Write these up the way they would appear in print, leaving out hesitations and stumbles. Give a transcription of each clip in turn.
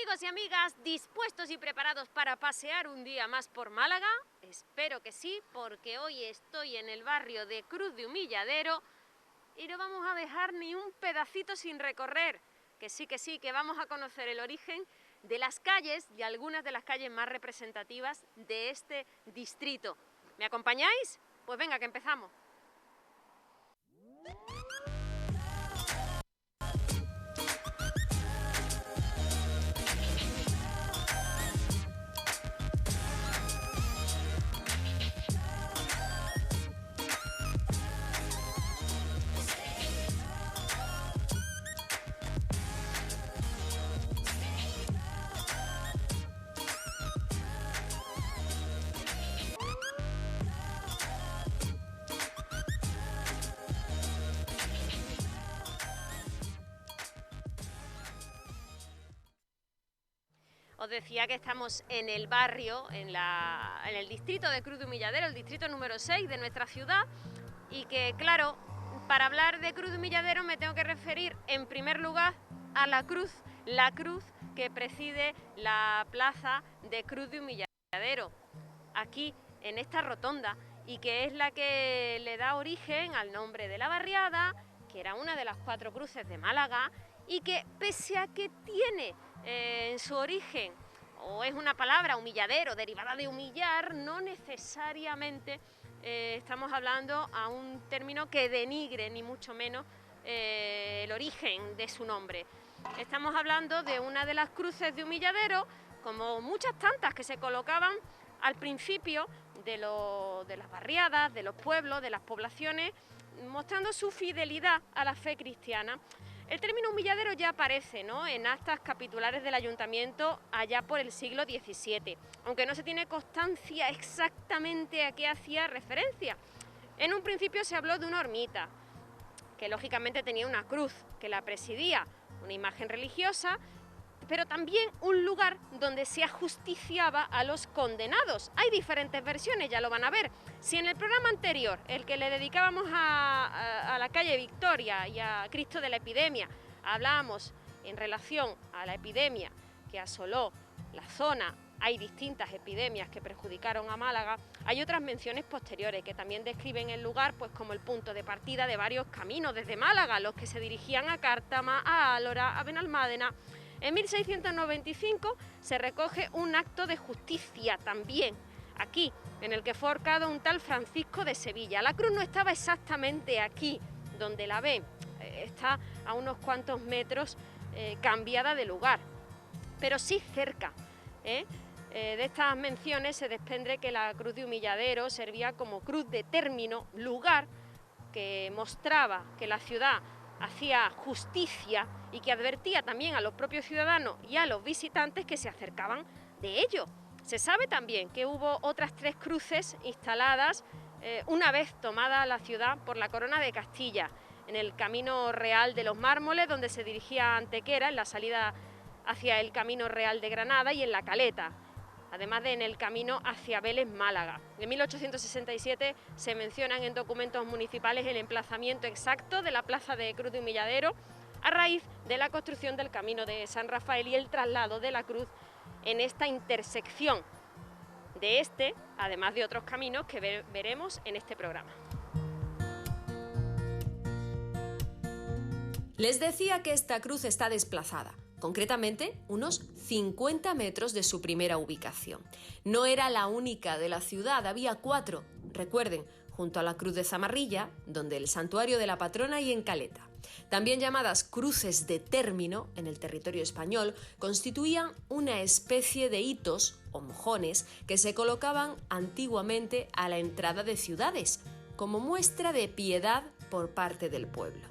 Amigos y amigas, ¿dispuestos y preparados para pasear un día más por Málaga? Espero que sí, porque hoy estoy en el barrio de Cruz de Humilladero y no vamos a dejar ni un pedacito sin recorrer. Que sí, que vamos a conocer el origen de las calles, de algunas de las calles más representativas de este distrito. ¿Me acompañáis? Pues venga, que empezamos. Os decía que estamos en el barrio, en el distrito de Cruz de Humilladero, el distrito número 6 de nuestra ciudad, y que, claro, para hablar de Cruz de Humilladero me tengo que referir en primer lugar a la cruz que preside la plaza de Cruz de Humilladero, aquí en esta rotonda, y que es la que le da origen al nombre de la barriada, que era una de las 4 cruces de Málaga, y que pese a que tiene en su origen, o es una palabra, humilladero, derivada de humillar, no necesariamente estamos hablando a un término que denigre, ni mucho menos, el origen de su nombre. Estamos hablando de una de las cruces de Humilladero, como muchas tantas que se colocaban al principio de las barriadas, de los pueblos, de las poblaciones, mostrando su fidelidad a la fe cristiana. El término humilladero ya aparece, ¿no?, en actas capitulares del ayuntamiento allá por el siglo XVII, aunque no se tiene constancia exactamente a qué hacía referencia. En un principio se habló de una ermita, que lógicamente tenía una cruz que la presidía, una imagen religiosa, pero también un lugar donde se ajusticiaba a los condenados. Hay diferentes versiones, ya lo van a ver. Si en el programa anterior, el que le dedicábamos a la calle Victoria y a Cristo de la Epidemia, hablábamos en relación a la epidemia que asoló la zona, hay distintas epidemias que perjudicaron a Málaga, hay otras menciones posteriores que también describen el lugar pues como el punto de partida de varios caminos desde Málaga, los que se dirigían a Cártama, a Álora, a Benalmádena. En 1695 se recoge un acto de justicia también, aquí, en el que fue ahorcado un tal Francisco de Sevilla. La cruz no estaba exactamente aquí, donde la ven, está a unos cuantos metros cambiada de lugar, pero sí cerca. De estas menciones se desprende que la cruz de Humilladero servía como cruz de término, lugar que mostraba que la ciudad hacía justicia y que advertía también a los propios ciudadanos y a los visitantes que se acercaban de ello. Se sabe también que hubo otras 3 cruces instaladas una vez tomada la ciudad por la Corona de Castilla, en el Camino Real de los Mármoles, donde se dirigía a Antequera, en la salida hacia el Camino Real de Granada, y en La Caleta, además de en el camino hacia Vélez, Málaga. En 1867 se mencionan en documentos municipales el emplazamiento exacto de la plaza de Cruz de Humilladero a raíz de la construcción del camino de San Rafael y el traslado de la cruz en esta intersección de este, además de otros caminos que veremos en este programa. Les decía que esta cruz está desplazada, concretamente unos 50 metros de su primera ubicación. No era la única de la ciudad, había 4, recuerden, junto a la Cruz de Zamarrilla, donde el santuario de la patrona, y en Caleta. También llamadas cruces de término en el territorio español, constituían una especie de hitos o mojones que se colocaban antiguamente a la entrada de ciudades, como muestra de piedad por parte del pueblo.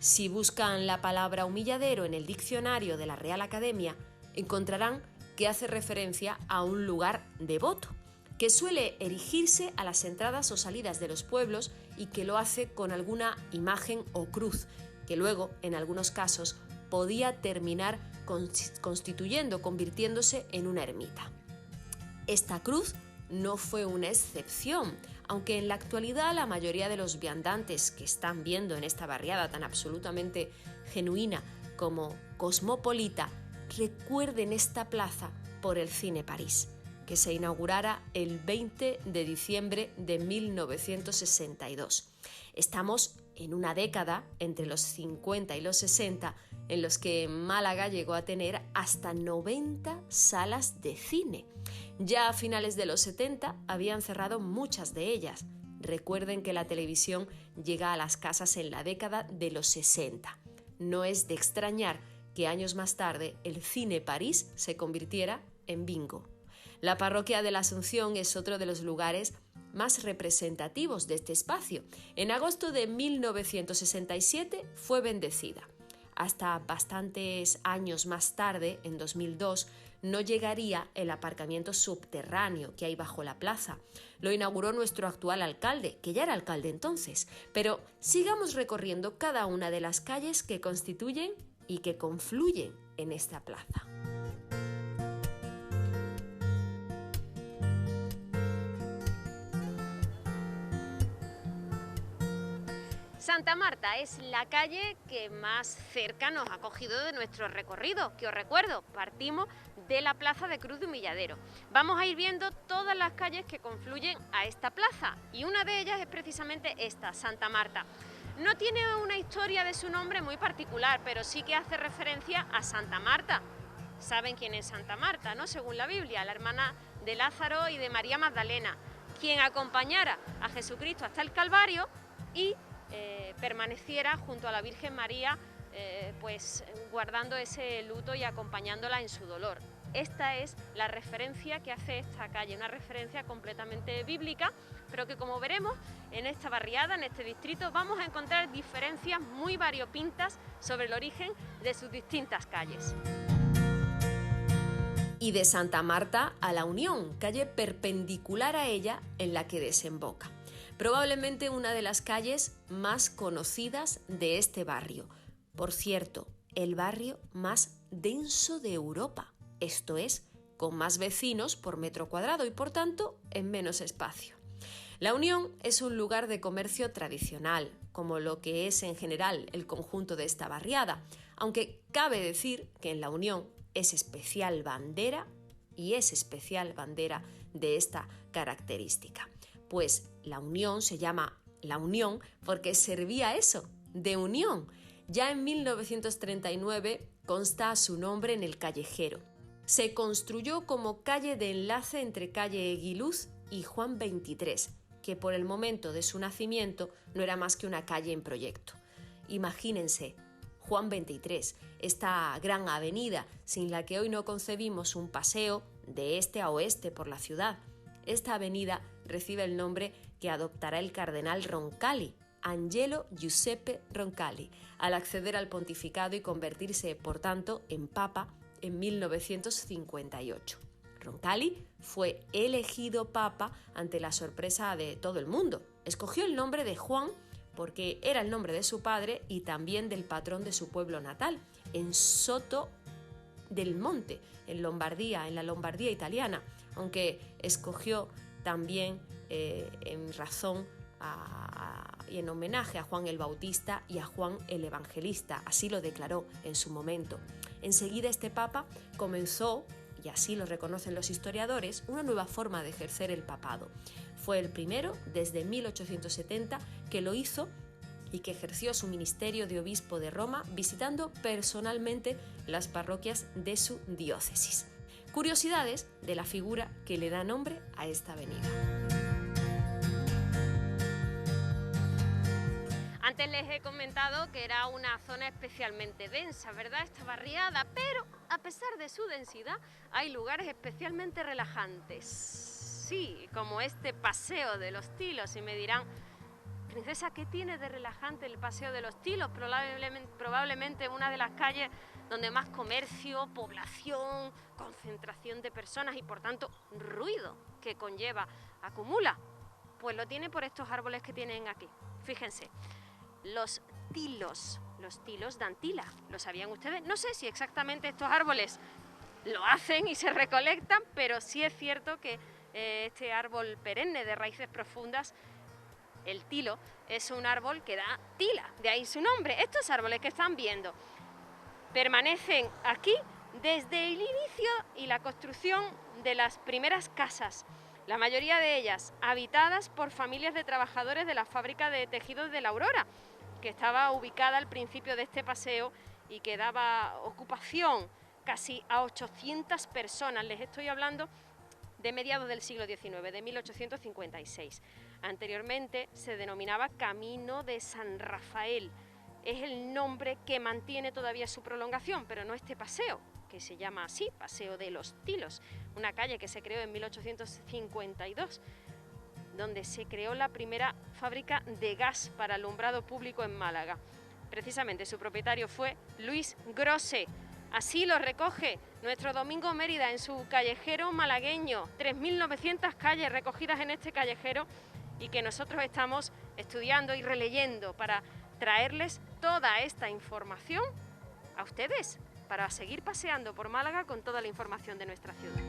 Si buscan la palabra humilladero en el diccionario de la Real Academia, encontrarán que hace referencia a un lugar devoto, que suele erigirse a las entradas o salidas de los pueblos y que lo hace con alguna imagen o cruz, que luego, en algunos casos, podía terminar convirtiéndose en una ermita. Esta cruz no fue una excepción, aunque en la actualidad la mayoría de los viandantes que están viendo en esta barriada tan absolutamente genuina como cosmopolita recuerden esta plaza por el Cine París, que se inaugurara el 20 de diciembre de 1962. Estamos en una década, entre los 50 y los 60, en los que Málaga llegó a tener hasta 90 salas de cine. Ya a finales de los 70 habían cerrado muchas de ellas. Recuerden que la televisión llega a las casas en la década de los 60. No es de extrañar que años más tarde el Cine París se convirtiera en bingo. La parroquia de la Asunción es otro de los lugares más representativos de este espacio. En agosto de 1967 fue bendecida. Hasta bastantes años más tarde, en 2002, no llegaría el aparcamiento subterráneo que hay bajo la plaza. Lo inauguró nuestro actual alcalde, que ya era alcalde entonces. Pero sigamos recorriendo cada una de las calles que constituyen y que confluyen en esta plaza. Santa Marta es la calle que más cerca nos ha cogido de nuestro recorrido, que os recuerdo, partimos de la plaza de Cruz de Humilladero. Vamos a ir viendo todas las calles que confluyen a esta plaza y una de ellas es precisamente esta, Santa Marta. No tiene una historia de su nombre muy particular, pero sí que hace referencia a Santa Marta. Saben quién es Santa Marta, ¿no? Según la Biblia, la hermana de Lázaro y de María Magdalena, quien acompañara a Jesucristo hasta el Calvario y permaneciera junto a la Virgen María, pues guardando ese luto y acompañándola en su dolor. Esta es la referencia que hace esta calle, una referencia completamente bíblica, pero que, como veremos, en esta barriada, en este distrito, vamos a encontrar diferencias muy variopintas sobre el origen de sus distintas calles. Y de Santa Marta a La Unión, calle perpendicular a ella en la que desemboca. Probablemente una de las calles más conocidas de este barrio. Por cierto, el barrio más denso de Europa, esto es, con más vecinos por metro cuadrado y por tanto en menos espacio. La Unión es un lugar de comercio tradicional, como lo que es en general el conjunto de esta barriada, aunque cabe decir que en La Unión es especial bandera y es especial bandera de esta característica. Pues La Unión se llama La Unión porque servía eso, de unión. Ya en 1939 consta su nombre en el callejero. Se construyó como calle de enlace entre calle Eguiluz y Juan 23, que por el momento de su nacimiento no era más que una calle en proyecto. Imagínense, Juan 23, esta gran avenida sin la que hoy no concebimos un paseo de este a oeste por la ciudad. Esta avenida recibe el nombre que adoptará el cardenal Roncalli, Angelo Giuseppe Roncalli, al acceder al pontificado y convertirse, por tanto, en papa en 1958. Roncalli fue elegido papa ante la sorpresa de todo el mundo. Escogió el nombre de Juan porque era el nombre de su padre y también del patrón de su pueblo natal, en Soto del Monte, en Lombardía, en la Lombardía italiana, aunque escogió también en razón y en homenaje a Juan el Bautista y a Juan el Evangelista, así lo declaró en su momento. Enseguida este papa comenzó, y así lo reconocen los historiadores, una nueva forma de ejercer el papado. Fue el primero desde 1870 que lo hizo y que ejerció su ministerio de obispo de Roma visitando personalmente las parroquias de su diócesis. Curiosidades de la figura que le da nombre a esta avenida. Antes les he comentado que era una zona especialmente densa, ¿verdad? Esta barriada, pero a pesar de su densidad hay lugares especialmente relajantes. Sí, como este Paseo de los Tilos, y me dirán, princesa, ¿qué tiene de relajante el Paseo de los Tilos? Probablemente una de las calles donde más comercio, población, concentración de personas y por tanto ruido que conlleva acumula. Pues lo tiene por estos árboles que tienen aquí. Fíjense. Los tilos dan tila, ¿lo sabían ustedes? No sé si exactamente estos árboles lo hacen y se recolectan, pero sí es cierto que este árbol perenne de raíces profundas, el tilo, es un árbol que da tila, de ahí su nombre. Estos árboles que están viendo permanecen aquí desde el inicio y la construcción de las primeras casas, la mayoría de ellas habitadas por familias de trabajadores de la fábrica de tejidos de La Aurora, que estaba ubicada al principio de este paseo y que daba ocupación casi a 800 personas. Les estoy hablando de mediados del siglo XIX, de 1856. Anteriormente se denominaba Camino de San Rafael. Es el nombre que mantiene todavía su prolongación, pero no este paseo, que se llama así, Paseo de los Tilos, una calle que se creó en 1852, donde se creó la primera fábrica de gas para alumbrado público en Málaga. Precisamente su propietario fue Luis Grosse. Así lo recoge nuestro Domingo Mérida en su callejero malagueño, 3.900 calles recogidas en este callejero y que nosotros estamos estudiando y releyendo para traerles toda esta información a ustedes, para seguir paseando por Málaga con toda la información de nuestra ciudad.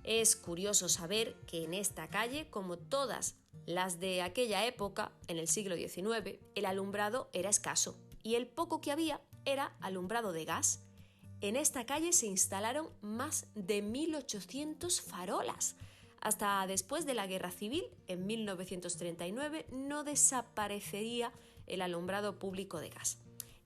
Es curioso saber que en esta calle, como todas las de aquella época, en el siglo XIX, el alumbrado era escaso y el poco que había era alumbrado de gas. En esta calle se instalaron más de 1.800 farolas. Hasta después de la Guerra Civil, en 1939, no desaparecería el alumbrado público de gas.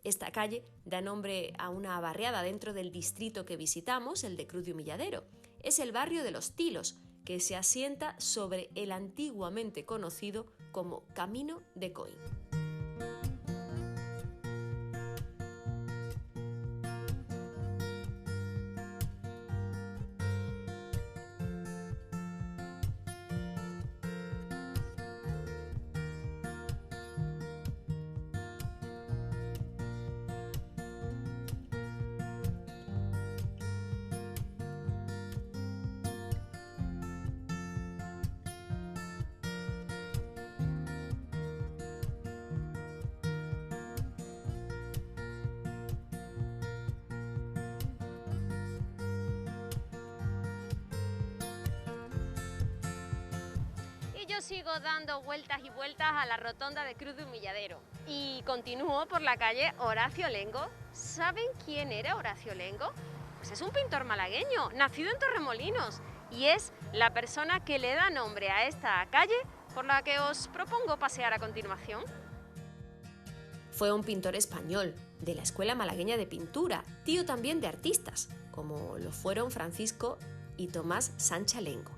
Esta calle da nombre a una barriada dentro del distrito que visitamos, el de Cruz de Humilladero. Es el barrio de Los Tilos, que se asienta sobre el antiguamente conocido como Camino de Coín. Yo sigo dando vueltas y vueltas a la rotonda de Cruz de Humilladero y continúo por la calle Horacio Lengo. ¿Saben quién era Horacio Lengo? Pues es un pintor malagueño, nacido en Torremolinos, y es la persona que le da nombre a esta calle por la que os propongo pasear a continuación. Fue un pintor español de la Escuela Malagueña de Pintura, tío también de artistas, como lo fueron Francisco y Tomás Sancha Lengo.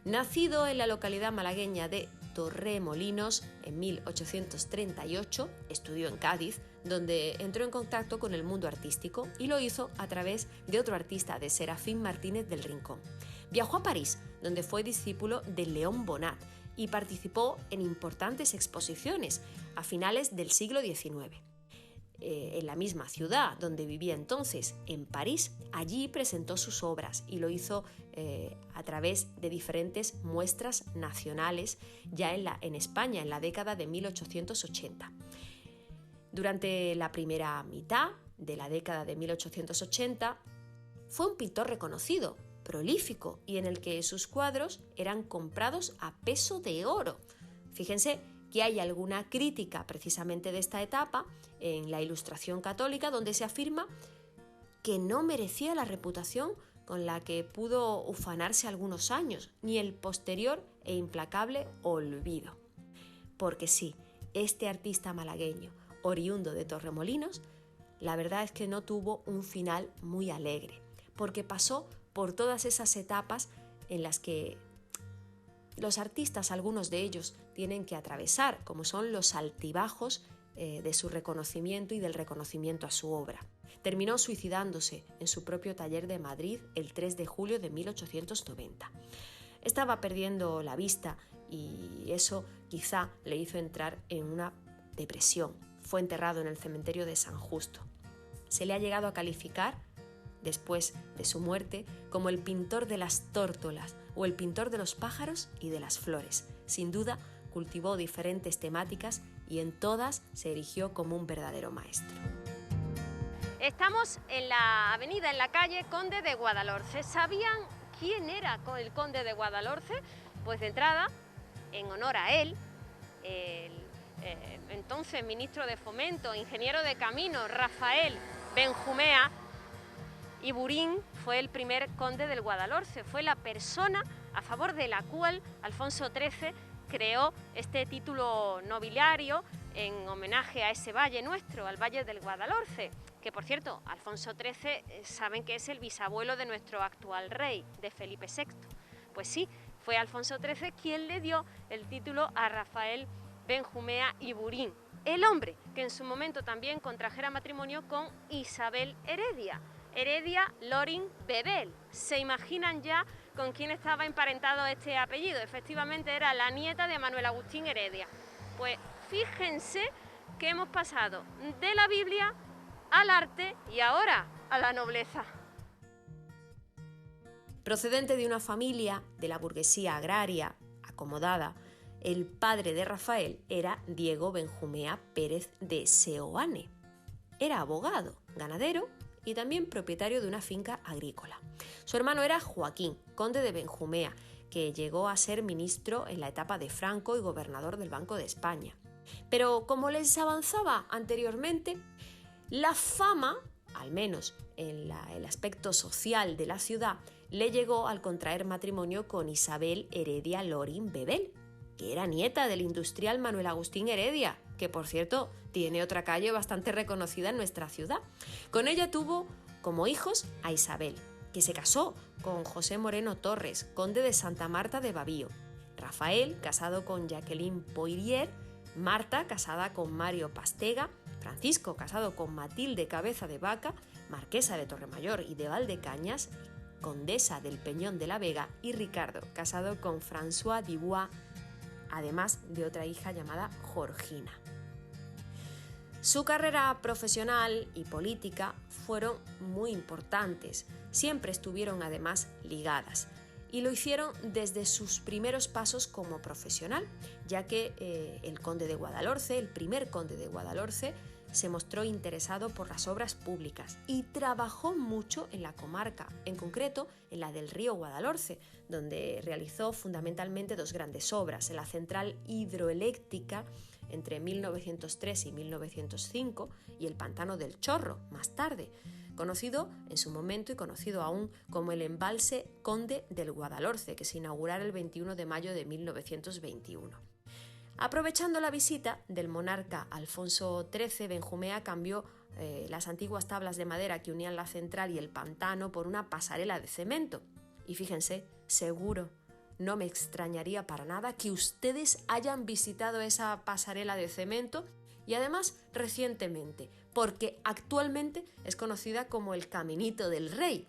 Nacido en la localidad malagueña de Torremolinos en 1838, estudió en Cádiz, donde entró en contacto con el mundo artístico y lo hizo a través de otro artista, de Serafín Martínez del Rincón. Viajó a París, donde fue discípulo de Léon Bonnat y participó en importantes exposiciones a finales del siglo XIX. En la misma ciudad donde vivía entonces, en París, allí presentó sus obras y lo hizo a través de diferentes muestras nacionales ya en España, en la década de 1880. Durante la primera mitad de la década de 1880, fue un pintor reconocido, prolífico y en el que sus cuadros eran comprados a peso de oro. Fíjense que hay alguna crítica precisamente de esta etapa en la Ilustración católica, donde se afirma que no merecía la reputación con la que pudo ufanarse algunos años, ni el posterior e implacable olvido. Porque sí, este artista malagueño, oriundo de Torremolinos, la verdad es que no tuvo un final muy alegre, porque pasó por todas esas etapas en las que los artistas, algunos de ellos, tienen que atravesar, como son los altibajos de su reconocimiento y del reconocimiento a su obra. Terminó suicidándose en su propio taller de Madrid el 3 de julio de 1890. Estaba perdiendo la vista y eso quizá le hizo entrar en una depresión. Fue enterrado en el cementerio de San Justo. Se le ha llegado a calificar, después de su muerte, como el pintor de las tórtolas o el pintor de los pájaros y de las flores. Sin duda, cultivó diferentes temáticas y en todas se erigió como un verdadero maestro. Estamos en la avenida, en la calle Conde de Guadalhorce. ¿Sabían ¿Quién era el conde de Guadalhorce? Pues de entrada, en honor a él, el entonces ministro de Fomento, ingeniero de camino, Rafael Benjumea y Burín, fue el primer conde del Guadalhorce, fue la persona a favor de la cual Alfonso XIII creó este título nobiliario en homenaje a ese valle nuestro, al Valle del Guadalhorce, que por cierto, Alfonso XIII saben que es el bisabuelo de nuestro actual rey, de Felipe VI. Pues sí, fue Alfonso XIII quien le dio el título a Rafael Benjumea y Burín, el hombre que en su momento también contrajera matrimonio con Isabel Heredia Loring Bebel. ¿Se imaginan ya con quién estaba emparentado este apellido? Efectivamente era la nieta de Manuel Agustín Heredia. Pues fíjense que hemos pasado de la Biblia al arte y ahora a la nobleza. Procedente de una familia de la burguesía agraria acomodada, el padre de Rafael era Diego Benjumea Pérez de Seoane. Era abogado, ganadero y también propietario de una finca agrícola. Su hermano era Joaquín, conde de Benjumea, que llegó a ser ministro en la etapa de Franco y gobernador del Banco de España. Pero como les avanzaba anteriormente, la fama, al menos en el aspecto social de la ciudad, le llegó al contraer matrimonio con Isabel Heredia Loring Bebel, que era nieta del industrial Manuel Agustín Heredia, que por cierto tiene otra calle bastante reconocida en nuestra ciudad. Con ella tuvo como hijos a Isabel, que se casó con José Moreno Torres, conde de Santa Marta de Bavío, Rafael, casado con Jacqueline Poirier, Marta, casada con Mario Pastega, Francisco, casado con Matilde Cabeza de Vaca, marquesa de Torremayor y de Valdecañas, condesa del Peñón de la Vega, y Ricardo, casado con François Dubois, además de otra hija llamada Georgina. Su carrera profesional y política fueron muy importantes, siempre estuvieron además ligadas, y lo hicieron desde sus primeros pasos como profesional, ya que el conde de Guadalhorce, el primer conde de Guadalhorce, se mostró interesado por las obras públicas y trabajó mucho en la comarca, en concreto en la del río Guadalhorce, donde realizó fundamentalmente dos grandes obras: en la central hidroeléctrica entre 1903 y 1905 y el pantano del Chorro, más tarde, conocido en su momento y conocido aún como el embalse Conde del Guadalhorce, que se inaugurara el 21 de mayo de 1921. Aprovechando la visita del monarca Alfonso XIII, Benjumea cambió las antiguas tablas de madera que unían la central y el pantano por una pasarela de cemento. Y fíjense, seguro, no me extrañaría para nada que ustedes hayan visitado esa pasarela de cemento, y además recientemente, porque actualmente es conocida como el Caminito del Rey,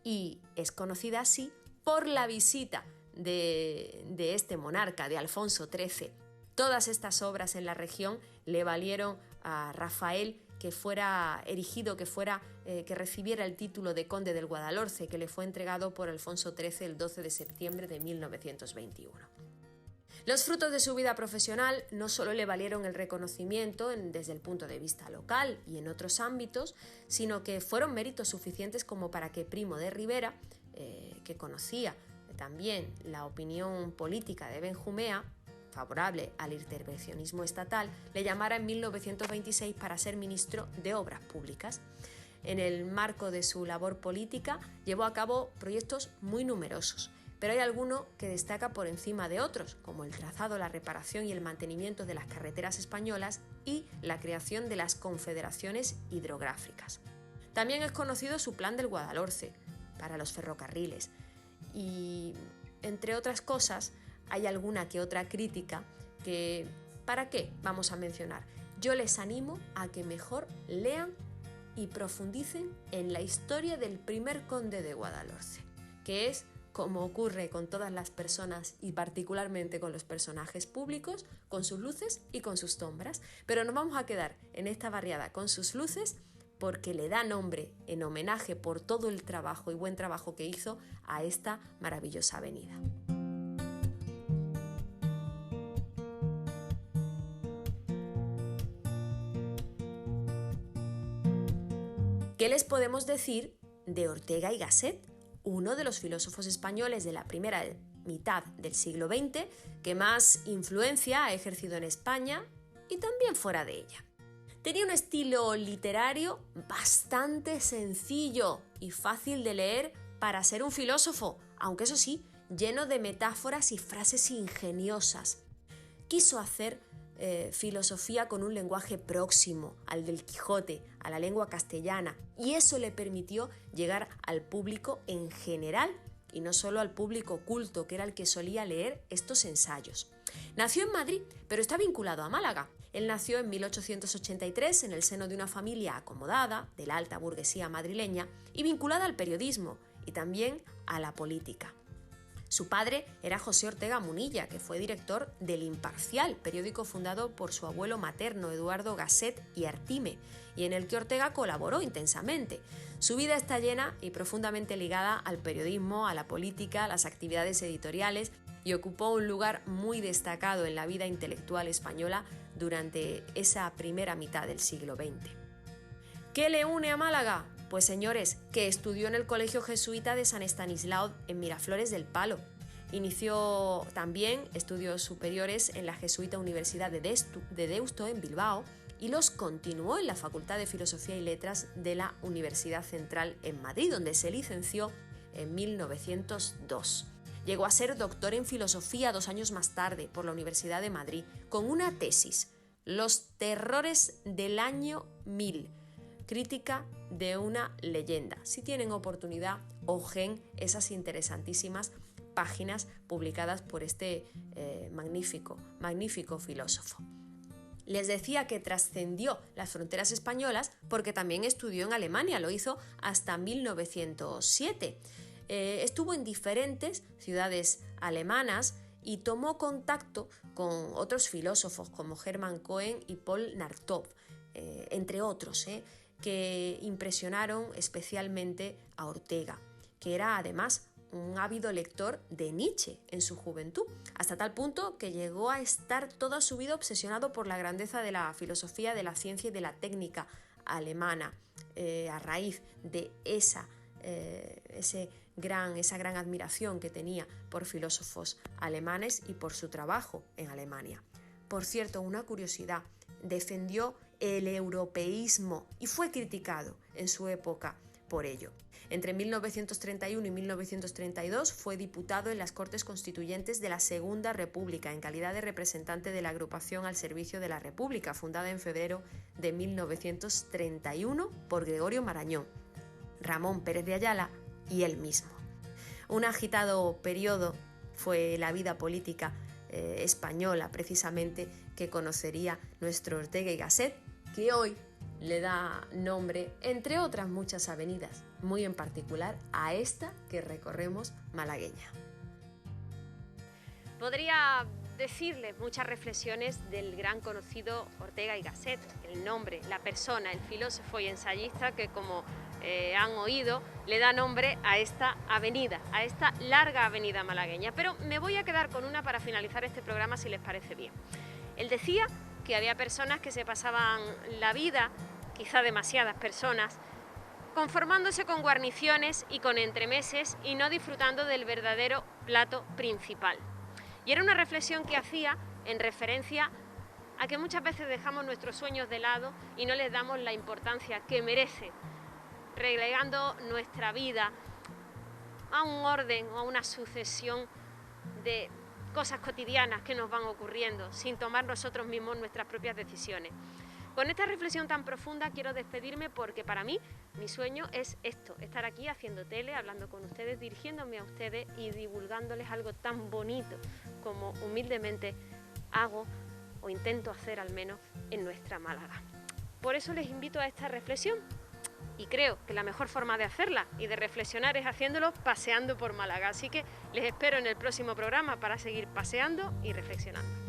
y es conocida así por la visita de este monarca, de Alfonso XIII. Todas estas obras en la región le valieron a Rafael que fuera erigido, que recibiera el título de conde del Guadalhorce, que le fue entregado por Alfonso XIII el 12 de septiembre de 1921. Los frutos de su vida profesional no solo le valieron el reconocimiento desde el punto de vista local y en otros ámbitos, sino que fueron méritos suficientes como para que Primo de Rivera, que conocía también la opinión política de Benjumea, favorable al intervencionismo estatal, le llamara en 1926 para ser ministro de Obras Públicas. En el marco de su labor política llevó a cabo proyectos muy numerosos, pero hay alguno que destaca por encima de otros, como el trazado, la reparación y el mantenimiento de las carreteras españolas y la creación de las confederaciones hidrográficas. También es conocido su plan del Guadalhorce para los ferrocarriles y, entre otras cosas, hay alguna que otra crítica que, ¿para qué vamos a mencionar? Yo les animo a que mejor lean y profundicen en la historia del primer conde de Guadalhorce, que es, como ocurre con todas las personas y particularmente con los personajes públicos, con sus luces y con sus sombras, pero nos vamos a quedar en esta barriada con sus luces porque le da nombre en homenaje por todo el trabajo y buen trabajo que hizo a esta maravillosa avenida. ¿Qué les podemos decir de Ortega y Gasset uno de los filósofos españoles de la primera mitad del siglo XX que más influencia ha ejercido en España y también fuera de ella. Tenía un estilo literario bastante sencillo y fácil de leer para ser un filósofo, aunque eso sí, lleno de metáforas y frases ingeniosas. Quiso hacer filosofía con un lenguaje próximo al del Quijote, a la lengua castellana, y eso le permitió llegar al público en general y no solo al público culto, que era el que solía leer estos ensayos. Nació en Madrid, pero está vinculado a Málaga. Él nació en 1883 en el seno de una familia acomodada, de la alta burguesía madrileña, y vinculada al periodismo y también a la política. Su padre era José Ortega Munilla, que fue director del Imparcial, periódico fundado por su abuelo materno, Eduardo Gasset y Artime, y en el que Ortega colaboró intensamente. Su vida está llena y profundamente ligada al periodismo, a la política, a las actividades editoriales, y ocupó un lugar muy destacado en la vida intelectual española durante esa primera mitad del siglo XX. ¿Qué le une a Málaga? Pues señores, que estudió en el Colegio Jesuita de San Estanislao en Miraflores del Palo. Inició también estudios superiores en la Jesuita Universidad de Deusto en Bilbao y los continuó en la Facultad de Filosofía y Letras de la Universidad Central en Madrid, donde se licenció en 1902. Llegó a ser doctor en Filosofía 2 años más tarde por la Universidad de Madrid, con una tesis, Los terrores del año 1000, crítica de una leyenda. Si tienen oportunidad, ojen esas interesantísimas páginas publicadas por este magnífico filósofo. Les decía que trascendió las fronteras españolas porque también estudió en Alemania, lo hizo hasta 1907. Estuvo en diferentes ciudades alemanas y tomó contacto con otros filósofos como Hermann Cohen y Paul Nartov, entre otros, que impresionaron especialmente a Ortega, que era además un ávido lector de Nietzsche en su juventud, hasta tal punto que llegó a estar toda su vida obsesionado por la grandeza de la filosofía, de la ciencia y de la técnica alemana, a raíz de esa gran admiración que tenía por filósofos alemanes y por su trabajo en Alemania. Por cierto, una curiosidad, defendió el europeísmo y fue criticado en su época por ello. Entre 1931 y 1932 fue diputado en las Cortes Constituyentes de la Segunda República en calidad de representante de la agrupación al servicio de la República, fundada en febrero de 1931 por Gregorio Marañón, Ramón Pérez de Ayala y él mismo. Un agitado periodo fue la vida política española, precisamente, que conocería nuestro Ortega y Gasset, que hoy le da nombre, entre otras muchas avenidas, muy en particular a esta que recorremos malagueña. Podría decirles muchas reflexiones del gran conocido Ortega y Gasset, el nombre, la persona, el filósofo y ensayista que, como han oído, le da nombre a esta avenida, a esta larga avenida malagueña. Pero me voy a quedar con una para finalizar este programa, si les parece bien. Él decía que había personas que se pasaban la vida, quizá demasiadas personas, conformándose con guarniciones y con entremeses y no disfrutando del verdadero plato principal. Y era una reflexión que hacía en referencia a que muchas veces dejamos nuestros sueños de lado y no les damos la importancia que merece, relegando nuestra vida a un orden o a una sucesión de cosas cotidianas que nos van ocurriendo sin tomar nosotros mismos nuestras propias decisiones. Con esta reflexión tan profunda quiero despedirme porque para mí mi sueño es esto, estar aquí haciendo tele, hablando con ustedes, dirigiéndome a ustedes y divulgándoles algo tan bonito como humildemente hago o intento hacer al menos en nuestra Málaga. Por eso les invito a esta reflexión y creo que la mejor forma de hacerla y de reflexionar es haciéndolo paseando por Málaga. Así que les espero en el próximo programa para seguir paseando y reflexionando.